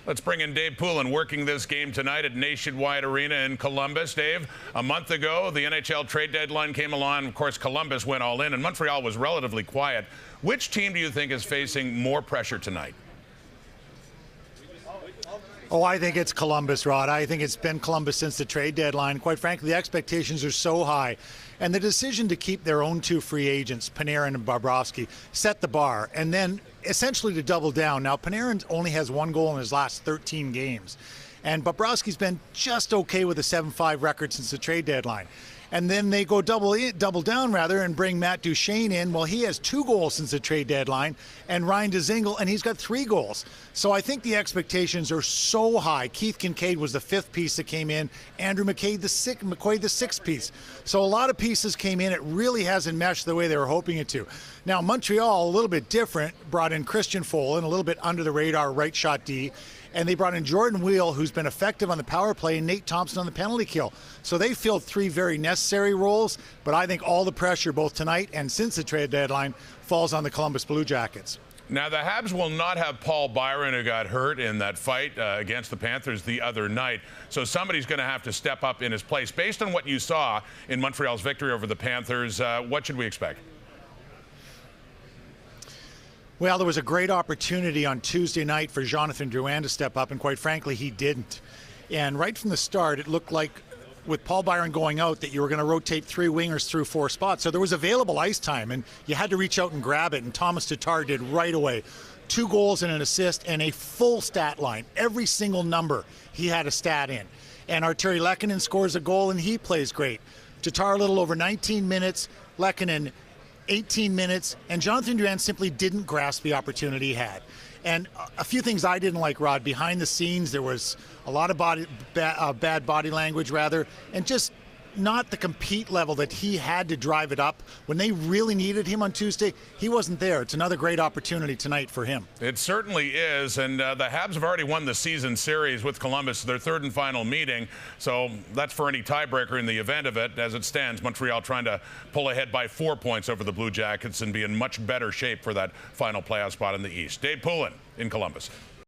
Let's bring in Dave Poulin, working this game tonight at Nationwide Arena in Columbus. Dave, a month ago, the NHL trade deadline came along. Of course, Columbus went all in, and Montreal was relatively quiet. Which team do you think is facing more pressure tonight? Oh, I think it's Columbus, Rod. I think it's been Columbus since the trade deadline. Quite frankly, the expectations are so high. And the decision to keep their own two free agents, Panarin and Bobrovsky, set the bar. And then essentially to double down. Now, Panarin only has one goal in his last 13 games. And Bobrovsky's been just okay with a 7-5 record since the trade deadline. And then they go double down, and bring Matt Duchene in. Well, he has 2 goals since the trade deadline, and Ryan Dzingel, and he's got 3 goals. So I think the expectations are so high. Keith Kincaid was the 5th piece that came in. Andrew McQuaid, the 6th piece. So a lot of pieces came in. It really hasn't meshed the way they were hoping it to. Now, Montreal, a little bit different, brought in Christian Folin, a little bit under the radar right shot D. And they brought in Jordan Wheel, who's been effective on the power play, and Nate Thompson on the penalty kill. So they filled 3 very necessary roles, but I think all the pressure, both tonight and since the trade deadline, falls on the Columbus Blue Jackets. Now, the Habs will not have Paul Byron, who got hurt in that fight against the Panthers the other night. So somebody's going to have to step up in his place. Based on what you saw in Montreal's victory over the Panthers, what should we expect? Well, there was a great opportunity on Tuesday night for Jonathan Drouin to step up, and quite frankly, he didn't. And right from the start, it looked like with Paul Byron going out that you were going to rotate 3 wingers through 4 spots. So there was available ice time, and you had to reach out and grab it, and Thomas Tatar did right away. 2 goals and an assist and a full stat line. Every single number he had a stat in. And Arturi Lehkonen scores a goal, and he plays great. Tatar a little over 19 minutes, Lehkonen 18 minutes, and Jonathan Drouin simply didn't grasp the opportunity he had. And a few things I didn't like, Rod. Behind the scenes, there was a lot of bad body language, and just not the compete level that he had to drive it up. When they really needed him on Tuesday, he wasn't there. It's another great opportunity tonight for him. It certainly is, and the Habs have already won the season series with Columbus, their 3rd and final meeting, so that's for any tiebreaker in the event of it. As it stands, Montreal trying to pull ahead by 4 points over the Blue Jackets and be in much better shape for that final playoff spot in the East. Dave Poulin in Columbus.